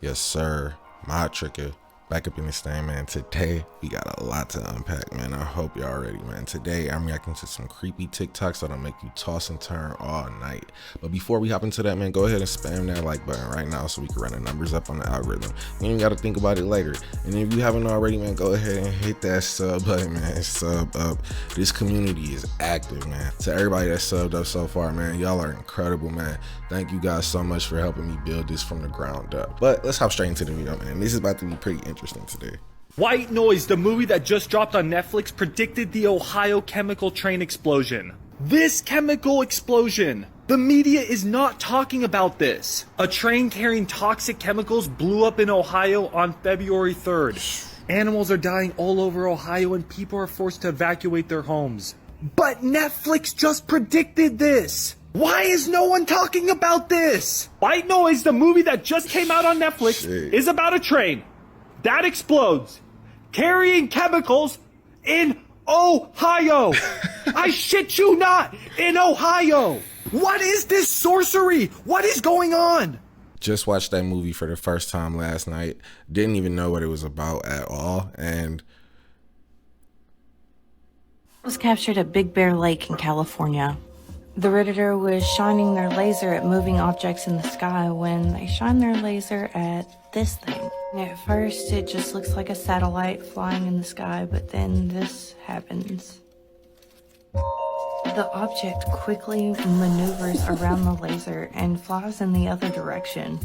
Yes, sir. My tricker. Back up in this thing, man. Today, we got a lot to unpack, man. I hope y'all ready, man. Today, I'm reacting to some creepy TikToks that'll make you toss and turn all night. But before we hop into that, man, go ahead and spam that like button right now so we can run the numbers up on the algorithm. You ain't got to think about it later. And if you haven't already, man, go ahead and hit that sub button, man. Sub up. This community is active, man. To everybody that subbed up so far, man, y'all are incredible, man. Thank you guys so much for helping me build this from the ground up. But let's hop straight into the video, man. This is about to be pretty interesting today. White Noise, the movie that just dropped on Netflix, predicted the Ohio chemical train explosion. This chemical explosion. The media is not talking about this. A train carrying toxic chemicals blew up in Ohio on February 3rd. Animals are dying all over Ohio and people are forced to evacuate their homes. But Netflix just predicted this. Why is no one talking about this? White Noise, the movie that just came out on Netflix, is about a train that explodes, carrying chemicals in Ohio. I shit you not, in Ohio. What is this sorcery? What is going on? Just watched that movie for the first time last night. Didn't even know what it was about at all. And was captured at Big Bear Lake in California. The Redditor was shining their laser at moving objects in the sky when they shine their laser at this thing. And at first, it just looks like a satellite flying in the sky, but then this happens. The object quickly maneuvers around the laser and flies in the other direction.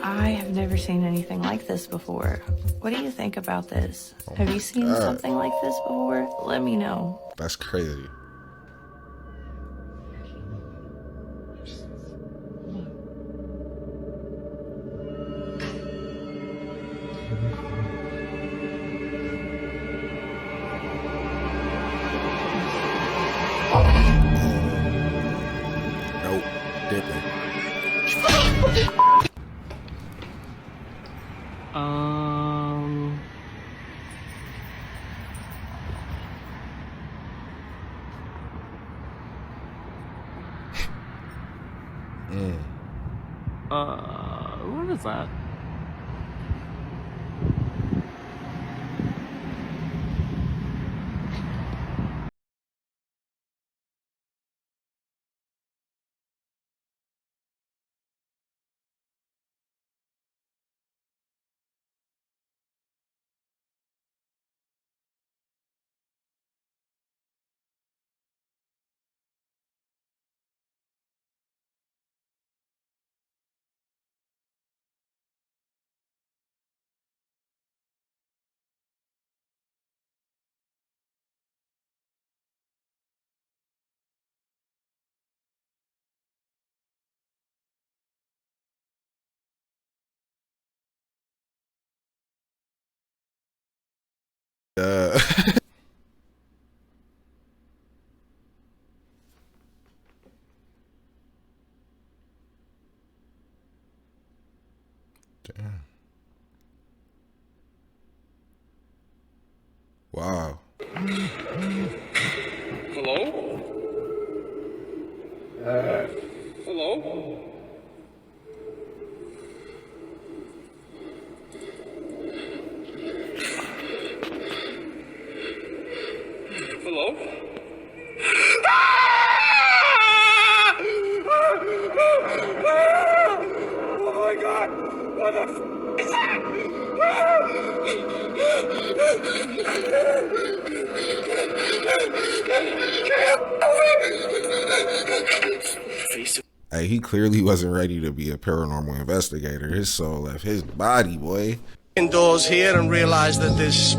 I have never seen anything like this before. What do you think about this? Have you seen something like this before? Let me know. that's crazy. Nope, dipping. What is that? Damn. Wow. Hello? Hello? Hello? Oh my God! What the f is that? Hey, he clearly wasn't ready to be a paranormal investigator. His soul left his body, boy. Indoors here and realize that there's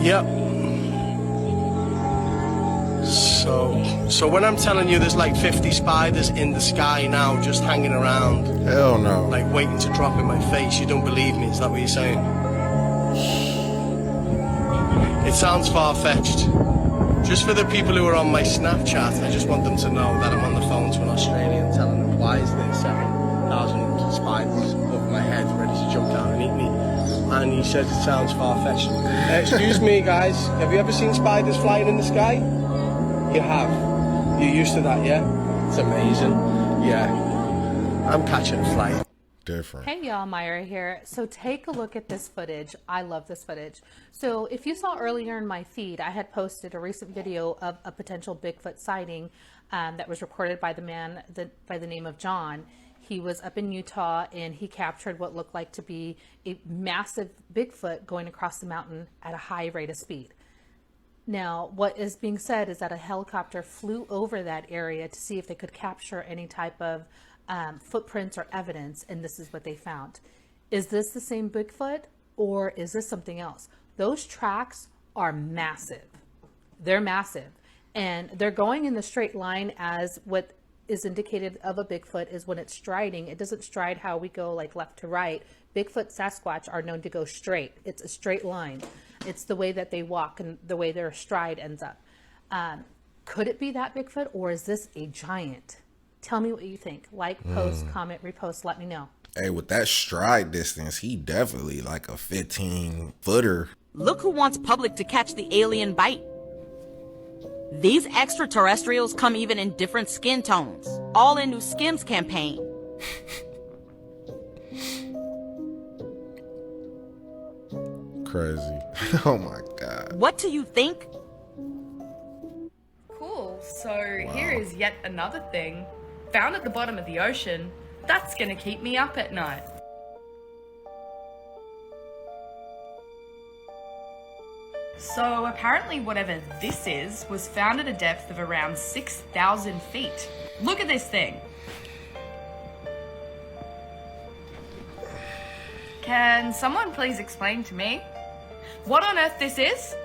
Yep. So when I'm telling you there's like 50 spiders in the sky now just hanging around, Hell no. like waiting to drop in my face, you don't believe me, is that what you're saying? It sounds far-fetched. Just for the people who are on my Snapchat, I just want them to know that I'm on the phone to an Australian telling them why is there 7,000 spiders above my head ready to jump down and eat me. and he says it sounds far-fetched. Excuse me, guys. Have you ever seen spiders flying in the sky? You have. You're used to that, yeah? It's amazing. Yeah. I'm catching a flight. Different. Hey y'all, Myra here. So take a look at this footage. I love this footage. So if you saw earlier in my feed, I had posted a recent video of a potential Bigfoot sighting that was reported by the man by the name of John. He was up in Utah and he captured what looked like to be a massive Bigfoot going across the mountain at a high rate of speed. Now, what is being said is that a helicopter flew over that area to see if they could capture any type of footprints or evidence, and this is what they found. Is this the same Bigfoot or is this something else? Those tracks are massive. They're massive, and they're going in the straight line as what is indicated of a Bigfoot is when it's striding. It doesn't stride how we go like left to right. Bigfoot, Sasquatch are known to go straight. It's a straight line. It's the way that they walk and the way their stride ends up. Could it be that Bigfoot or is this a giant? Tell me what you think. Like, post, comment, repost, let me know. Hey, with that stride distance, he definitely like a 15-footer. Look who wants public to catch the alien bite. These extraterrestrials come even in different skin tones, all in new Skims campaign. Crazy. Oh my God. What do you think? Cool, so here is yet another thing. Found at the bottom of the ocean, that's gonna keep me up at night. So apparently whatever this is was found at a depth of around 6,000 feet. Look at this thing. Can someone please explain to me what on earth this is?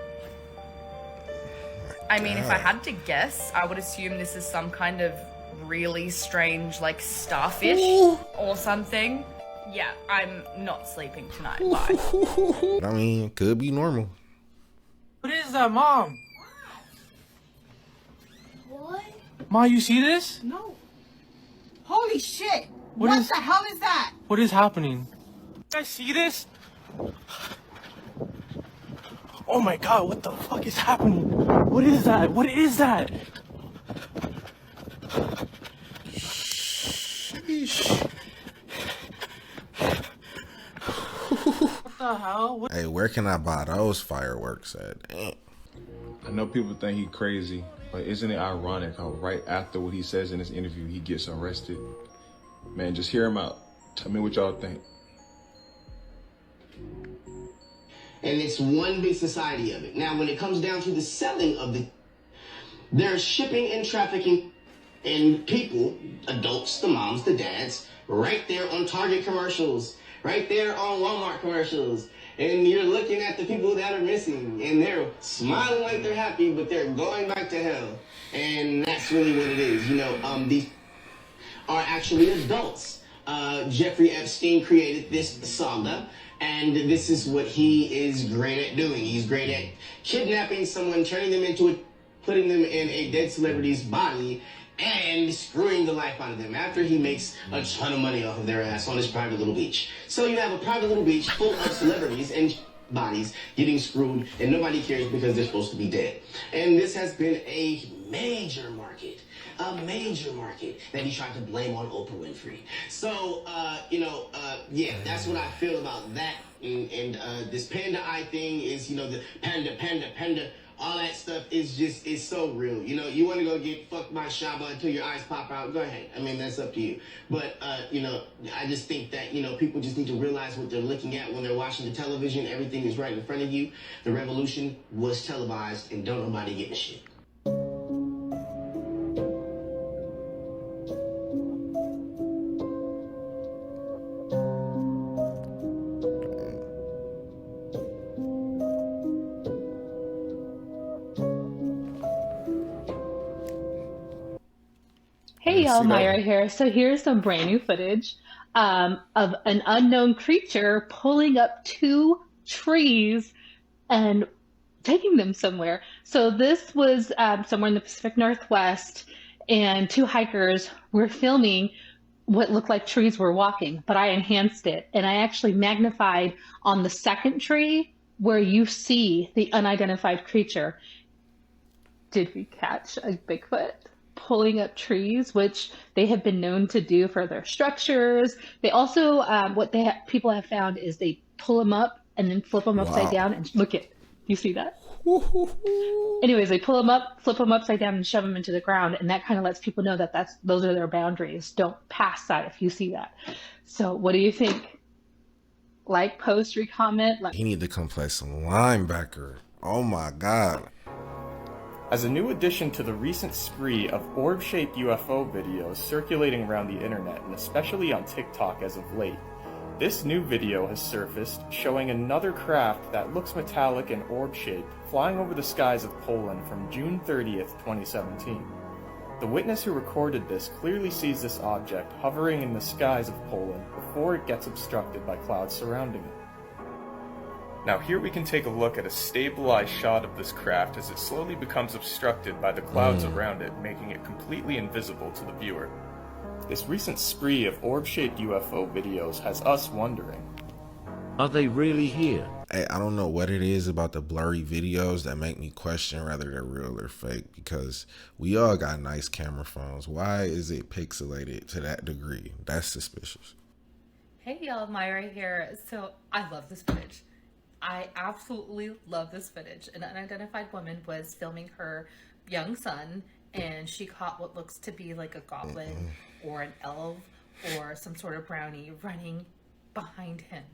I mean, if I had to guess, I would assume this is some kind of really strange, like, starfish or something. Yeah, I'm not sleeping tonight. Bye. I mean, could be normal. What is that, Mom? What? Ma, you see this? No. Holy shit! What the hell is that? What is happening? You guys see this? Oh my God, what the fuck is happening? What is that? What is that? What the hell? What? Hey, where can I buy those fireworks at? Damn. I know people think he crazy, but isn't it ironic how right after what he says in this interview, he gets arrested? Man, just hear him out. Tell me what y'all think. And it's one big society of it. Now, when it comes down to the selling of there's shipping and trafficking and people, adults, the moms, the dads, right there on Target commercials, right there on Walmart commercials. And you're looking at the people that are missing and they're smiling like they're happy, but they're going back to hell. And that's really what it is. You know, these are actually adults. Jeffrey Epstein created this saga. And this is what he is great at doing. He's great at kidnapping someone, turning them into putting them in a dead celebrity's body, and screwing the life out of them after he makes a ton of money off of their ass on his private little beach. So you have a private little beach full of celebrities and bodies getting screwed, and nobody cares because they're supposed to be dead. And this has been a major market that he tried to blame on Oprah Winfrey. So, yeah, that's what I feel about that. And this panda eye thing is, you know, the panda, all that stuff is so real. You know, you want to go get fucked by Shaba until your eyes pop out, go ahead. I mean, that's up to you. But, I just think that, people just need to realize what they're looking at when they're watching the television. Everything is right in front of you. The revolution was televised, and don't nobody give a shit. Hey y'all, Myra here. So here's some brand new footage of an unknown creature pulling up two trees and taking them somewhere. So this was somewhere in the Pacific Northwest, and two hikers were filming what looked like trees were walking, but I enhanced it and I actually magnified on the second tree where you see the unidentified creature. Did we catch a Bigfoot pulling up trees, which they have been known to do for their structures? They also, what people have found is they pull them up and then flip them upside Wow. down and look it. You see that? Anyways, they pull them up, flip them upside down, and shove them into the ground, and that kind of lets people know that those are their boundaries. Don't pass that if you see that. So, what do you think? Like, post, recomment. He need to come play some linebacker. Oh my God. As a new addition to the recent spree of orb-shaped UFO videos circulating around the internet, and especially on TikTok as of late, this new video has surfaced showing another craft that looks metallic and orb-shaped flying over the skies of Poland from June 30th, 2017. The witness who recorded this clearly sees this object hovering in the skies of Poland before it gets obstructed by clouds surrounding it. Now here we can take a look at a stabilized shot of this craft as it slowly becomes obstructed by the clouds around it, making it completely invisible to the viewer. This recent spree of orb-shaped UFO videos has us wondering, are they really here? Hey, I don't know what it is about the blurry videos that make me question whether they're real or fake, because we all got nice camera phones. Why is it pixelated to that degree? That's suspicious. Hey y'all, Myra here. So I love this footage. I absolutely love this footage. An unidentified woman was filming her young son, and she caught what looks to be like a goblin or an elf or some sort of brownie running behind him.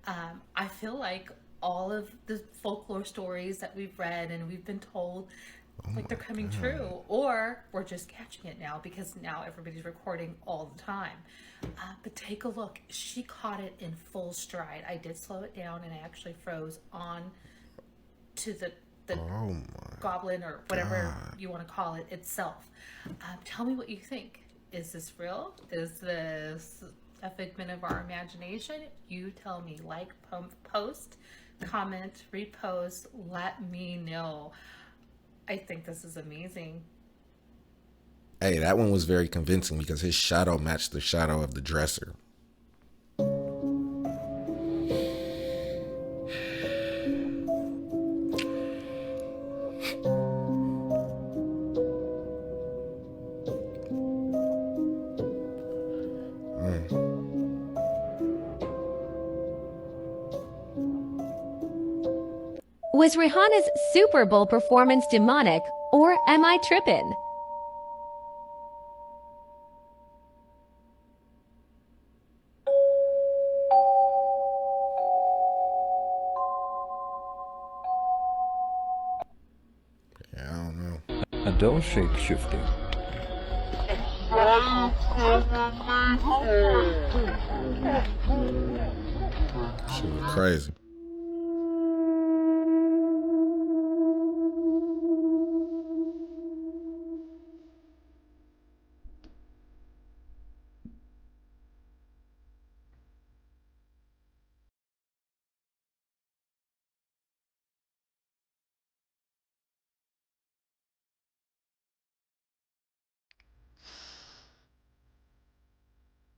I feel like all of the folklore stories that we've read and we've been told, like they're coming true, or we're just catching it now because now everybody's recording all the time. But take a look. She caught it in full stride. I did slow it down and I actually froze on to the goblin or whatever you want to call it itself. Tell me what you think. Is this real? Is this a figment of our imagination? You tell me. Like, post, comment, repost, let me know. I think this is amazing. Hey, that one was very convincing because his shadow matched the shadow of the dresser. Was Rihanna's Super Bowl performance demonic, or am I trippin'? Yeah, I don't know. And don't shake shifting. Shit was crazy.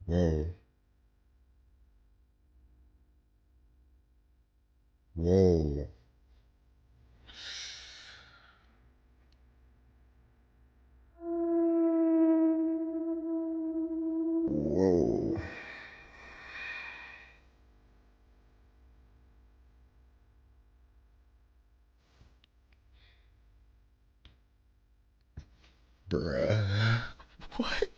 Whoa. Whoa. Whoa. Bruh. What?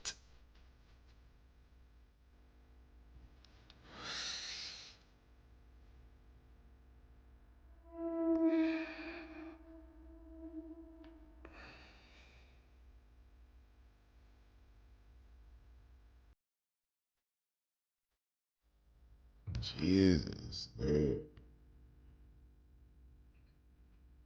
Jesus, dude.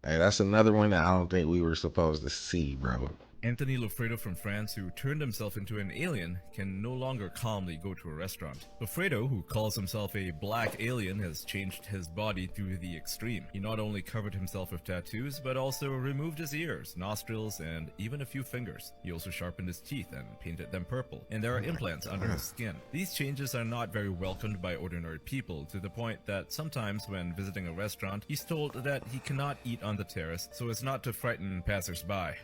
Hey, that's another one that I don't think we were supposed to see, bro. Anthony Lofredo from France, who turned himself into an alien, can no longer calmly go to a restaurant. Lofredo, who calls himself a black alien, has changed his body to the extreme. He not only covered himself with tattoos, but also removed his ears, nostrils, and even a few fingers. He also sharpened his teeth and painted them purple, and there are implants under his skin. These changes are not very welcomed by ordinary people, to the point that sometimes when visiting a restaurant, he's told that he cannot eat on the terrace so as not to frighten passers-by.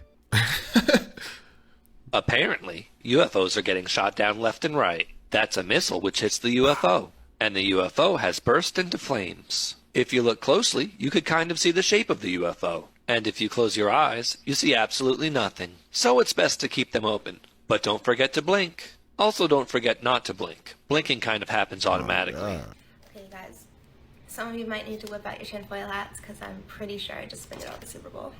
Apparently, UFOs are getting shot down left and right. That's a missile which hits the UFO, and the UFO has burst into flames. If you look closely, you could kind of see the shape of the UFO. And if you close your eyes, you see absolutely nothing. So it's best to keep them open. But don't forget to blink. Also, don't forget not to blink. Blinking kind of happens automatically. Okay, guys. Some of you might need to whip out your tinfoil hats, because I'm pretty sure I just figured out the Super Bowl.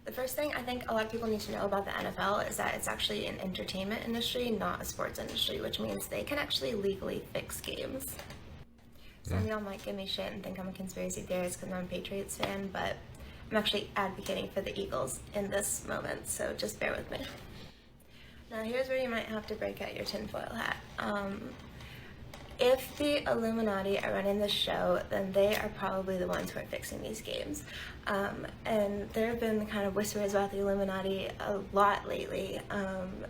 The first thing I think a lot of people need to know about the NFL is that it's actually an entertainment industry, not a sports industry, which means they can actually legally fix games. Some of y'all might give me shit and think I'm a conspiracy theorist because I'm a Patriots fan, but I'm actually advocating for the Eagles in this moment, so just bear with me. Now here's where you might have to break out your tinfoil hat. If the Illuminati are running the show, then they are probably the ones who are fixing these games. And there have been kind of whispers about the Illuminati a lot lately,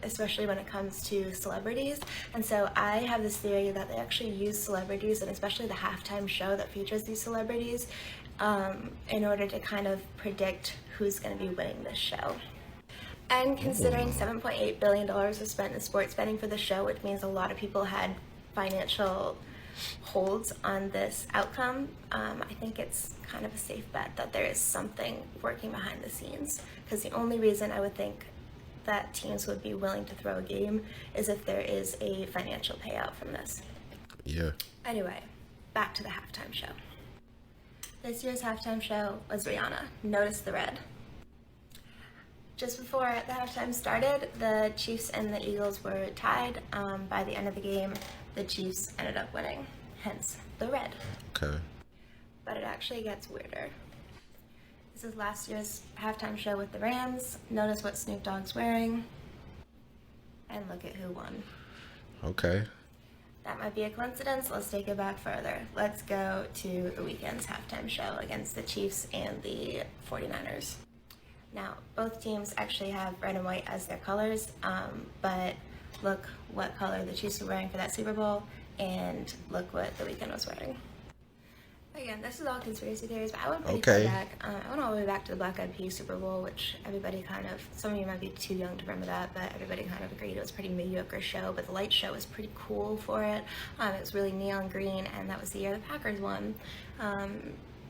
especially when it comes to celebrities. And so I have this theory that they actually use celebrities, and especially the halftime show that features these celebrities, in order to kind of predict who's going to be winning this show. And considering $7.8 billion was spent in sports betting for the show, which means a lot of people had financial holds on this outcome, I think it's kind of a safe bet that there is something working behind the scenes, because the only reason I would think that teams would be willing to throw a game is if there is a financial payout from this. Yeah. Anyway, back to the halftime show. This year's halftime show was Rihanna. Notice the red. Just before the halftime started, the Chiefs and the Eagles were tied. By the end of the game, the Chiefs ended up winning, hence the red. Okay. But it actually gets weirder. This is last year's halftime show with the Rams. Notice what Snoop Dogg's wearing. And look at who won. Okay. That might be a coincidence. Let's take it back further. Let's go to the Weeknd's halftime show against the Chiefs and the 49ers. Now, both teams actually have red and white as their colors, but look what color the Chiefs were wearing for that Super Bowl, and look what the Weeknd was wearing. Again, this is all conspiracy theories, but I went pretty far back. I went all the way back to the Black Eyed Peas Super Bowl, which everybody kind of, some of you might be too young to remember that, but everybody kind of agreed it was a pretty mediocre show, but the light show was pretty cool for it. It was really neon green, and that was the year the Packers won.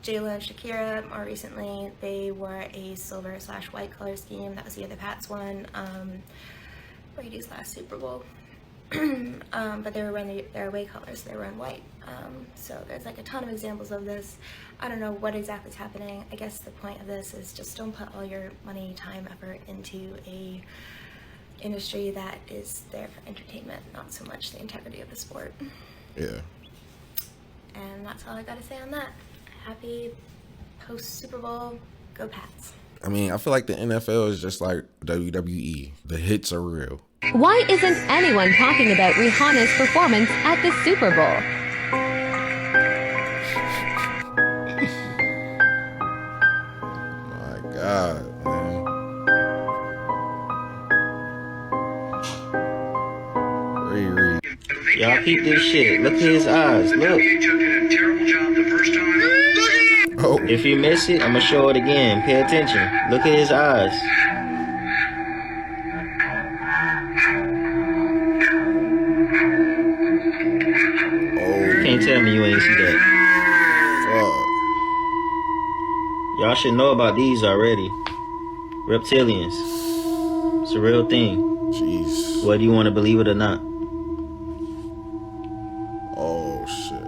J-Lo and Shakira, more recently, they wore a silver/white color scheme. That was the year the Pats won Brady's last Super Bowl. But they were wearing their away colors, they were in white. So there's like a ton of examples of this. I don't know what exactly is happening. I guess the point of this is just don't put all your money, time, effort into a industry that is there for entertainment, not so much the integrity of the sport. Yeah. And that's all I gotta say on that. Happy post-Super Bowl. Go Pats. I mean, I feel like the NFL is just like WWE. The hits are real. Why isn't anyone talking about Rihanna's performance at the Super Bowl? My God, man. Riri. Y'all peep this shit. Look at his eyes. Look. Oh. If you miss it, I'm gonna show it again. Pay attention. Look at his eyes. Oh. Can't tell me you ain't see that. Y'all should know about these already. Reptilians. It's a real thing. Jeez. Whether you want to believe it or not. Oh, shit.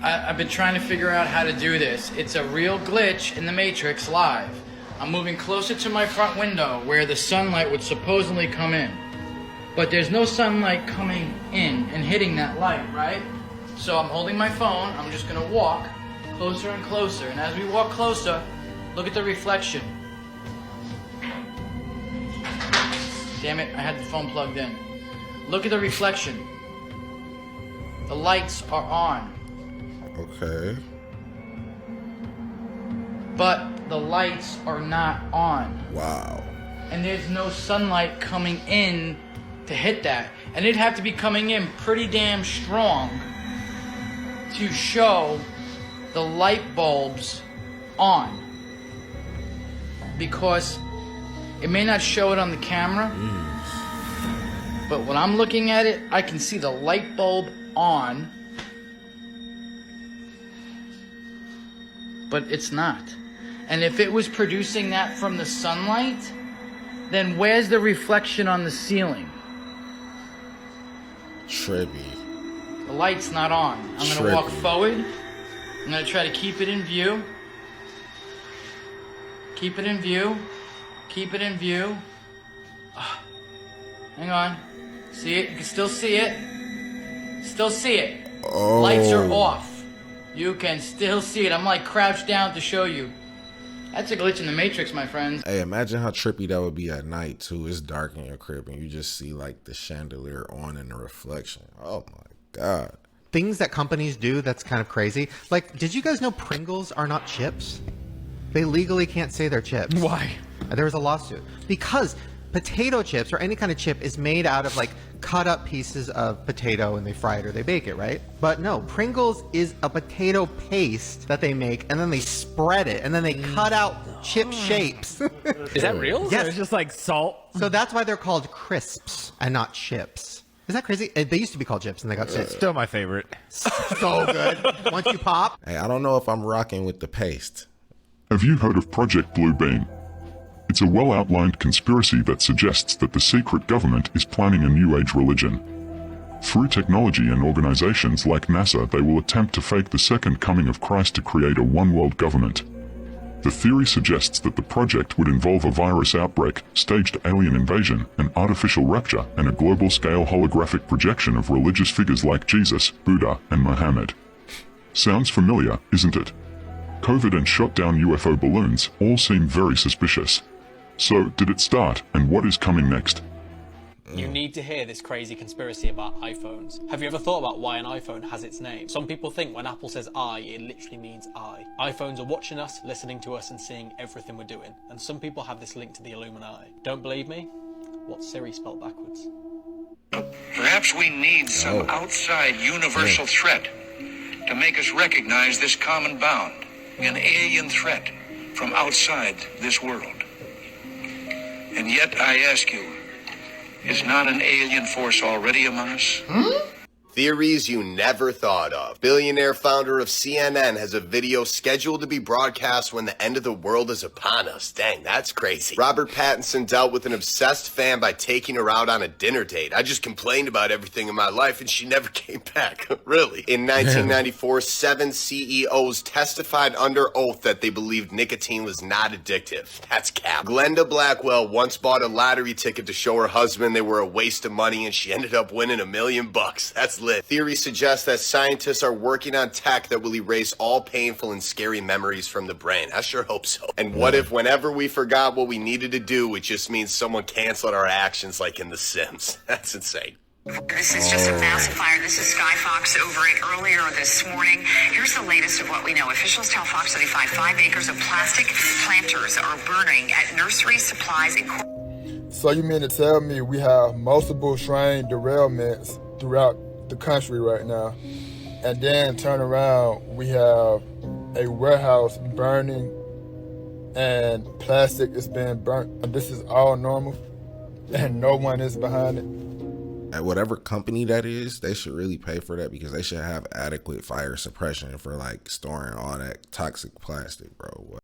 I've been trying to figure out how to do this. It's a real glitch in the Matrix live. I'm moving closer to my front window where the sunlight would supposedly come in. But there's no sunlight coming in and hitting that light, right? So I'm holding my phone, I'm just gonna walk closer and closer. And as we walk closer, look Look at the reflection. Damn it, I had the phone plugged in. Look at the reflection. The lights are on. Okay. But the lights are not on. Wow. And there's no sunlight coming in to hit that. And it'd have to be coming in pretty damn strong to show the light bulbs on. Because it may not show it on the camera, but when I'm looking at it, I can see the light bulb on, but it's not. And if it was producing that from the sunlight, then where's the reflection on the ceiling? Trippy. The light's not on. I'm gonna walk forward. I'm gonna try to keep it in view. Keep it in view. Keep it in view. Hang on. See it? You can still see it. Still see it. Oh. Lights are off. You can still see it. I'm like crouched down to show you. That's a glitch in the Matrix, my friends. Hey, imagine how trippy that would be at night too. It's dark in your crib and you just see like the chandelier on in the reflection. Oh my God. Things that companies do that's kind of crazy. Like, did you guys know Pringles are not chips? They legally can't say they're chips. Why? There was a lawsuit. Because potato chips or any kind of chip is made out of like cut up pieces of potato and they fry it or they bake it, right? But no, Pringles is a potato paste that they make and then they spread it and then they cut out chip shapes. Is that real? Yes. So it's just like salt? So that's why they're called crisps and not chips. Is that crazy? They used to be called chips and they got It's still my favorite. so good. Once you pop. Hey, I don't know if I'm rocking with the paste. Have you heard of Project Blue Beam? It's a well-outlined conspiracy that suggests that the secret government is planning a New Age religion. Through technology and organizations like NASA, they will attempt to fake the second coming of Christ to create a one-world government. The theory suggests that the project would involve a virus outbreak, staged alien invasion, an artificial rapture, and a global-scale holographic projection of religious figures like Jesus, Buddha, and Muhammad. Sounds familiar, isn't it? COVID and shot-down UFO balloons all seem very suspicious. So, did it start, and what is coming next? You need to hear this crazy conspiracy about iPhones. Have you ever thought about why an iPhone has its name? Some people think when Apple says I, it literally means I. iPhones are watching us, listening to us, and seeing everything we're doing. And some people have this link to the Illuminati. Don't believe me? What's Siri spelled backwards? Perhaps we need some outside universal threat to make us recognize this common bound, an alien threat from outside this world. And yet I ask you, is not an alien force already among us? Theories you never thought of. Billionaire founder of CNN has a video scheduled to be broadcast when the end of the world is upon us. Dang, that's crazy. Robert Pattinson dealt with an obsessed fan by taking her out on a dinner date. I just complained about everything in my life and she never came back. Really. In 1994, 7 CEOs testified under oath that they believed nicotine was not addictive. That's cap. Glenda Blackwell once bought a lottery ticket to show her husband they were a waste of money and she ended up winning $1 million. That's lit. Theory suggests that scientists are working on tech that will erase all painful and scary memories from the brain. I sure hope so. And what if whenever we forgot what we needed to do, it just means someone canceled our actions like in The Sims? That's insane. This is just a massive fire. This is Sky Fox over it earlier this morning. Here's the latest of what we know. Officials tell Fox 35 5 acres of plastic planters are burning at nursery supplies and... So you mean to tell me we have multiple train derailments throughout the country right now, and then turn around, we have a warehouse burning and plastic is being burnt, and this is all normal and no one is behind it? At whatever company that is, they should really pay for that because they should have adequate fire suppression for like storing all that toxic plastic, bro. What?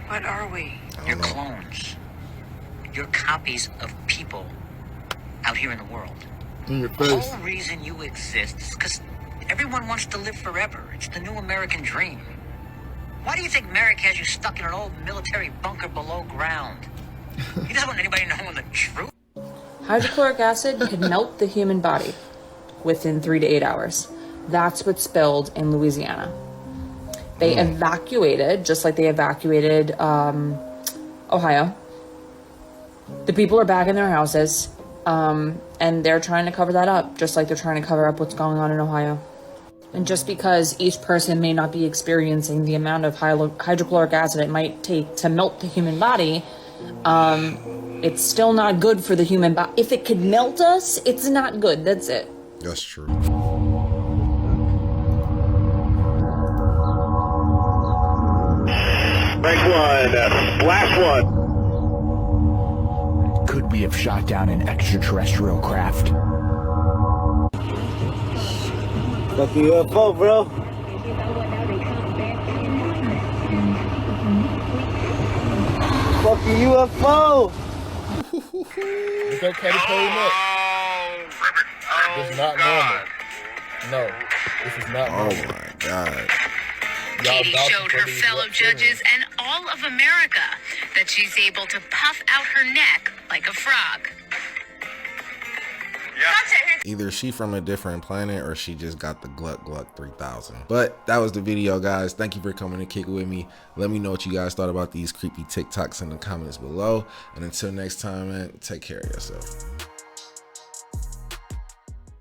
What are we? You're clones. You're copies of people out here in the world. In your The face. whole reason you exist is because everyone wants to live forever. It's the new American dream. Why do you think Merrick has you stuck in an old military bunker below ground? He doesn't want anybody knowing the truth. Hydrochloric acid could melt the human body within 3 to 8 hours. That's what spilled in Louisiana. They evacuated, just like they evacuated Ohio. The people are back in their houses, and they're trying to cover that up, just like they're trying to cover up what's going on in Ohio. And just because each person may not be experiencing the amount of hydrochloric acid it might take to melt the human body, it's still not good for the human body. If it could melt us, it's not good. That's it. That's true. Break one, blast one. Could we have shot down an extraterrestrial craft? Fucking UFO, bro. Fucking UFO. Look at Katy Perry neck. This is not normal. No, this is not normal. Oh my God. Katy showed her fellow judges and all of America that she's able to puff out her neck like a frog. Either she from a different planet or she just got the Gluck Gluck 3000. But that was the video, guys. Thank you for coming to kick it with me. Let me know what you guys thought about these creepy TikToks in the comments below. And until next time, man, take care of yourself.